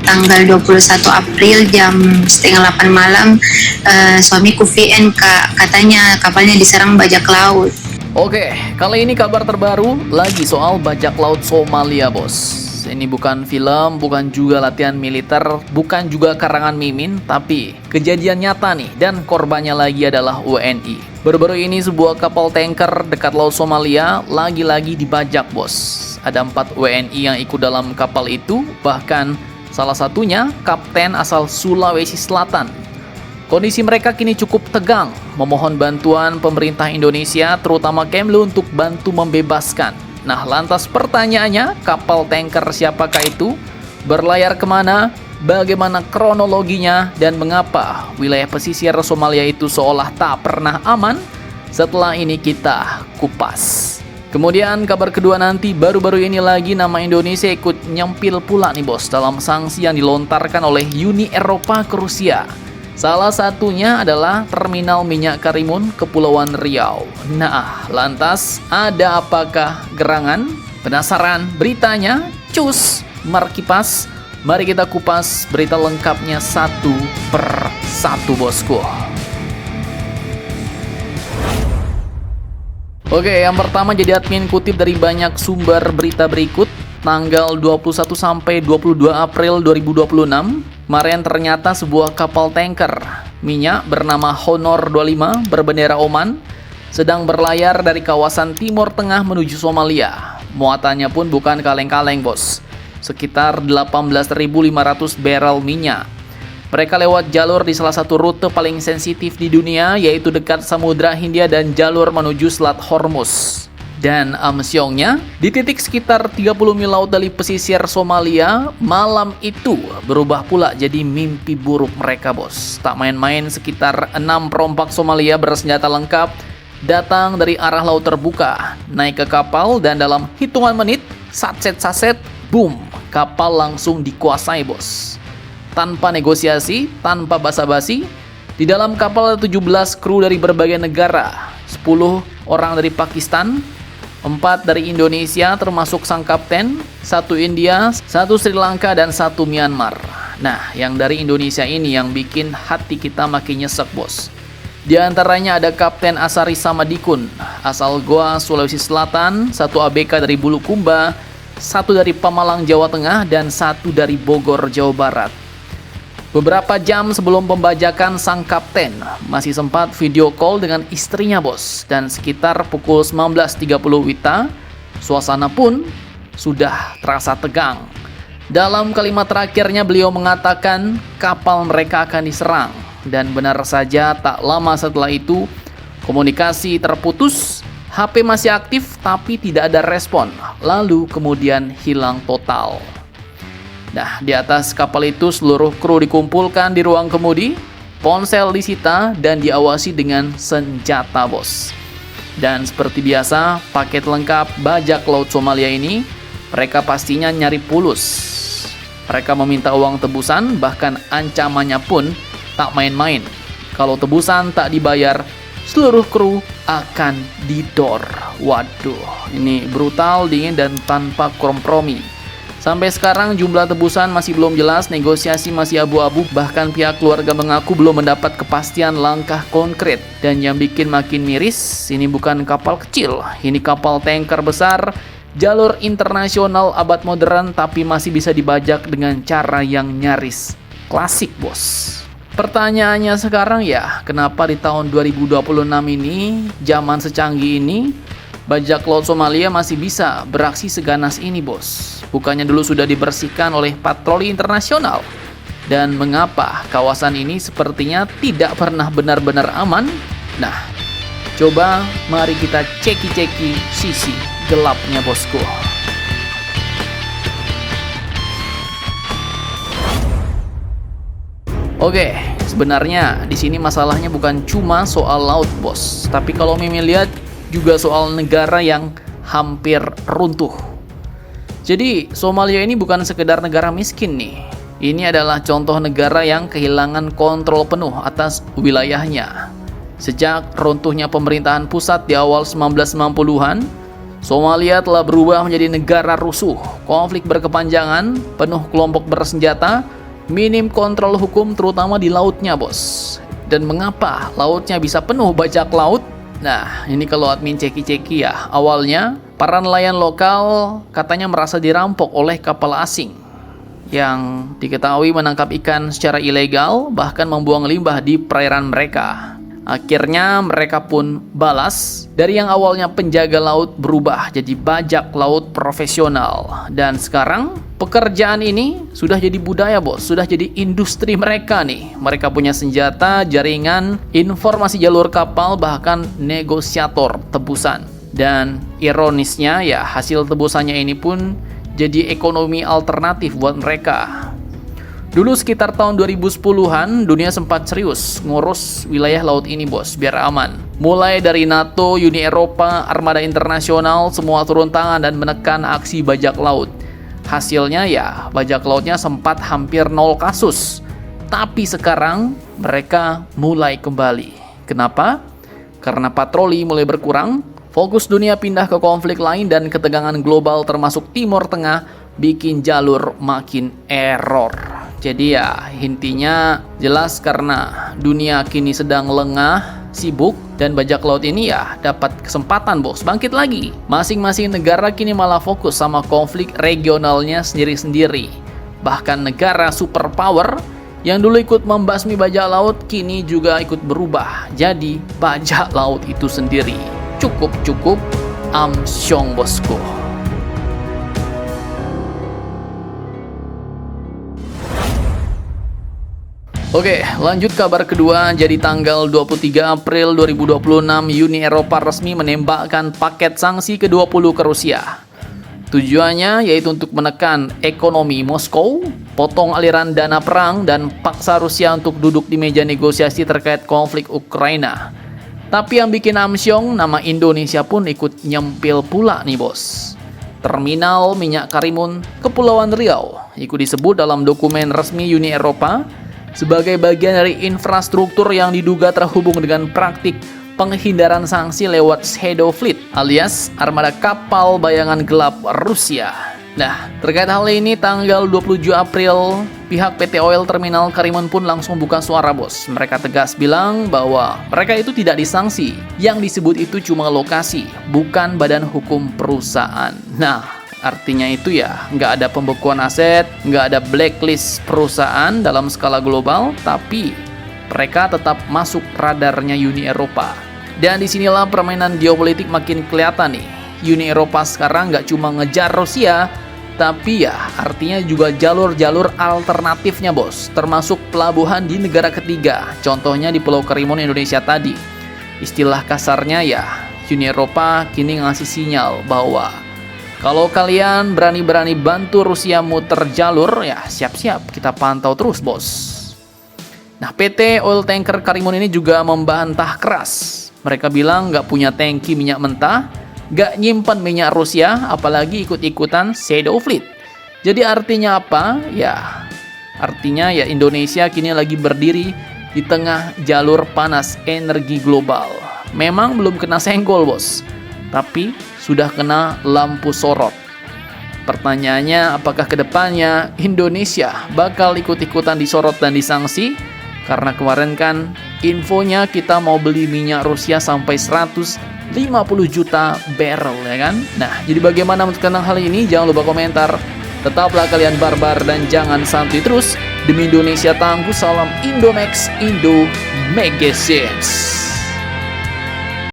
tanggal 21 April jam setengah 8 malam, suamiku VN Kak, katanya kapalnya diserang bajak laut. Oke, kali ini kabar terbaru lagi soal bajak laut Somalia, bos. Ini bukan film, bukan juga latihan militer, bukan juga karangan mimin, tapi kejadian nyata nih, dan korbannya lagi adalah WNI. Baru-baru ini sebuah kapal tanker dekat laut Somalia lagi-lagi dibajak, bos. Ada 4 WNI yang ikut dalam kapal itu, bahkan salah satunya kapten asal Sulawesi Selatan. Kondisi mereka kini cukup tegang, memohon bantuan pemerintah Indonesia, terutama Kemlu untuk bantu membebaskan. Nah, lantas pertanyaannya, kapal tanker siapakah itu? Berlayar kemana? Bagaimana kronologinya? Dan mengapa wilayah pesisir Somalia itu seolah tak pernah aman? Setelah ini kita kupas. Kemudian kabar kedua nanti, baru-baru ini lagi nama Indonesia ikut nyempil pula nih bos dalam sanksi yang dilontarkan oleh Uni Eropa ke Rusia. Salah satunya adalah terminal minyak Karimun, Kepulauan Riau. Nah, lantas ada apakah gerangan? Penasaran beritanya? Cus, Markipas. Mari kita kupas berita lengkapnya satu per satu, bosku. Oke, yang pertama jadi admin kutip dari banyak sumber berita berikut. Tanggal 21 sampai 22 April 2026, kemarin ternyata sebuah kapal tanker minyak bernama Honor 25 berbendera Oman sedang berlayar dari kawasan Timur Tengah menuju Somalia. Muatannya pun bukan kaleng-kaleng, bos. Sekitar 18.500 barrel minyak. Mereka lewat jalur di salah satu rute paling sensitif di dunia, yaitu dekat Samudra Hindia dan jalur menuju Selat Hormuz. Dan amsyongnya, di titik sekitar 30 mil laut dari pesisir Somalia, malam itu berubah pula jadi mimpi buruk mereka, bos. Tak main-main, sekitar 6 perompak Somalia bersenjata lengkap datang dari arah laut terbuka, naik ke kapal, dan dalam hitungan menit, saset-saset, boom, kapal langsung dikuasai, bos. Tanpa negosiasi, tanpa basa-basi, di dalam kapal ada 17 kru dari berbagai negara, 10 orang dari Pakistan, 4 dari Indonesia termasuk sang kapten, 1 India, 1 Sri Lanka, dan 1 Myanmar. Nah, yang dari Indonesia ini yang bikin hati kita makin nyesek, bos. Di antaranya ada Kapten Asari Samadikun, asal Goa, Sulawesi Selatan, 1 ABK dari Bulukumba, 1 dari Pemalang, Jawa Tengah, dan 1 dari Bogor, Jawa Barat. Beberapa jam sebelum pembajakan, sang kapten masih sempat video call dengan istrinya, bos. Dan sekitar pukul 19.30 WITA, suasana pun sudah terasa tegang. Dalam kalimat terakhirnya beliau mengatakan kapal mereka akan diserang. Dan benar saja, tak lama setelah itu komunikasi terputus, HP masih aktif tapi tidak ada respon. Lalu kemudian hilang total. Nah, di atas kapal itu seluruh kru dikumpulkan di ruang kemudi, ponsel disita, dan diawasi dengan senjata, bos. Dan seperti biasa, paket lengkap bajak laut Somalia ini, mereka pastinya nyari pulus. Mereka meminta uang tebusan, bahkan ancamannya pun tak main-main. Kalau tebusan tak dibayar, seluruh kru akan didor. Waduh, ini brutal, dingin, dan tanpa kompromi. Sampai sekarang jumlah tebusan masih belum jelas, negosiasi masih abu-abu, bahkan pihak keluarga mengaku belum mendapat kepastian langkah konkret. Dan yang bikin makin miris, ini bukan kapal kecil, ini kapal tanker besar, jalur internasional abad modern, tapi masih bisa dibajak dengan cara yang nyaris klasik, bos. Pertanyaannya sekarang ya, kenapa di tahun 2026 ini, zaman secanggih ini, bajak laut Somalia masih bisa beraksi seganas ini, bos? Bukannya dulu sudah dibersihkan oleh patroli internasional? Dan mengapa kawasan ini sepertinya tidak pernah benar-benar aman? Nah, coba mari kita ceki-ceki sisi gelapnya, bosku. Oke, sebenarnya di sini masalahnya bukan cuma soal laut, bos. Tapi kalau Mimin lihat juga soal negara yang hampir runtuh. Jadi Somalia ini bukan sekedar negara miskin nih. Ini adalah contoh negara yang kehilangan kontrol penuh atas wilayahnya. Sejak runtuhnya pemerintahan pusat di awal 1990-an, Somalia telah berubah menjadi negara rusuh, konflik berkepanjangan, penuh kelompok bersenjata, minim kontrol hukum terutama di lautnya, bos. Dan mengapa lautnya bisa penuh bajak laut? Nah, ini kalau admin ceki-ceki ya. Awalnya, para nelayan lokal katanya merasa dirampok oleh kapal asing yang diketahui menangkap ikan secara ilegal, bahkan membuang limbah di perairan mereka. Akhirnya mereka pun balas, dari yang awalnya penjaga laut berubah jadi bajak laut profesional. Dan sekarang pekerjaan ini sudah jadi budaya, bos, sudah jadi industri mereka nih. Mereka punya senjata, jaringan, informasi jalur kapal, bahkan negosiator tebusan. Dan ironisnya ya, hasil tebusannya ini pun jadi ekonomi alternatif buat mereka. Dulu sekitar tahun 2010-an, dunia sempat serius ngurus wilayah laut ini, bos, biar aman. Mulai dari NATO, Uni Eropa, armada internasional, semua turun tangan dan menekan aksi bajak laut. Hasilnya ya, bajak lautnya sempat hampir 0 kasus. Tapi sekarang mereka mulai kembali. Kenapa? Karena patroli mulai berkurang, fokus dunia pindah ke konflik lain, dan ketegangan global termasuk Timur Tengah bikin jalur makin error. Jadi ya, intinya jelas karena dunia kini sedang lengah, sibuk, dan bajak laut ini ya dapat kesempatan, bos, bangkit lagi. Masing-masing negara kini malah fokus sama konflik regionalnya sendiri-sendiri. Bahkan negara superpower yang dulu ikut membasmi bajak laut kini juga ikut berubah jadi bajak laut itu sendiri. Cukup amsyong, bosku. Oke, lanjut kabar kedua. Jadi tanggal 23 April 2026, Uni Eropa resmi menembakkan paket sanksi ke-20 ke Rusia. Tujuannya yaitu untuk menekan ekonomi Moskow, potong aliran dana perang, dan paksa Rusia untuk duduk di meja negosiasi terkait konflik Ukraina. Tapi yang bikin amsyong, nama Indonesia pun ikut nyempil pula nih, bos. Terminal minyak Karimun, Kepulauan Riau, ikut disebut dalam dokumen resmi Uni Eropa sebagai bagian dari infrastruktur yang diduga terhubung dengan praktik penghindaran sanksi lewat Shadow Fleet alias armada kapal bayangan gelap Rusia. Nah, terkait hal ini tanggal 27 April, pihak PT Oil Terminal Karimun pun langsung buka suara, bos. Mereka tegas bilang bahwa mereka itu tidak disanksi. Yang disebut itu cuma lokasi, bukan badan hukum perusahaan. Nah, artinya itu ya, nggak ada pembekuan aset, nggak ada blacklist perusahaan dalam skala global, tapi mereka tetap masuk radarnya Uni Eropa. Dan disinilah permainan geopolitik makin kelihatan nih. Uni Eropa sekarang nggak cuma ngejar Rusia, tapi ya artinya juga jalur-jalur alternatifnya, bos, termasuk pelabuhan di negara ketiga, contohnya di Pulau Karimun Indonesia tadi. Istilah kasarnya ya, Uni Eropa kini ngasih sinyal bahwa kalau kalian berani-berani bantu Rusia muter jalur, ya siap-siap kita pantau terus, bos. Nah, PT Oil Tanker Karimun ini juga membantah keras. Mereka bilang nggak punya tangki minyak mentah, nggak nyimpan minyak Rusia, apalagi ikut-ikutan Shadow Fleet. Jadi artinya apa? Ya, artinya ya Indonesia kini lagi berdiri di tengah jalur panas energi global. Memang belum kena senggol, bos, tapi sudah kena lampu sorot. Pertanyaannya, apakah kedepannya Indonesia bakal ikut-ikutan disorot dan disanksi? Karena kemarin kan infonya kita mau beli minyak Rusia sampai 150 juta barrel, ya kan? Nah, jadi bagaimana menurut kalian hal ini? Jangan lupa komentar. Tetaplah kalian barbar dan jangan santuy terus. Demi Indonesia tangguh, salam Indomax, Indo Magazines.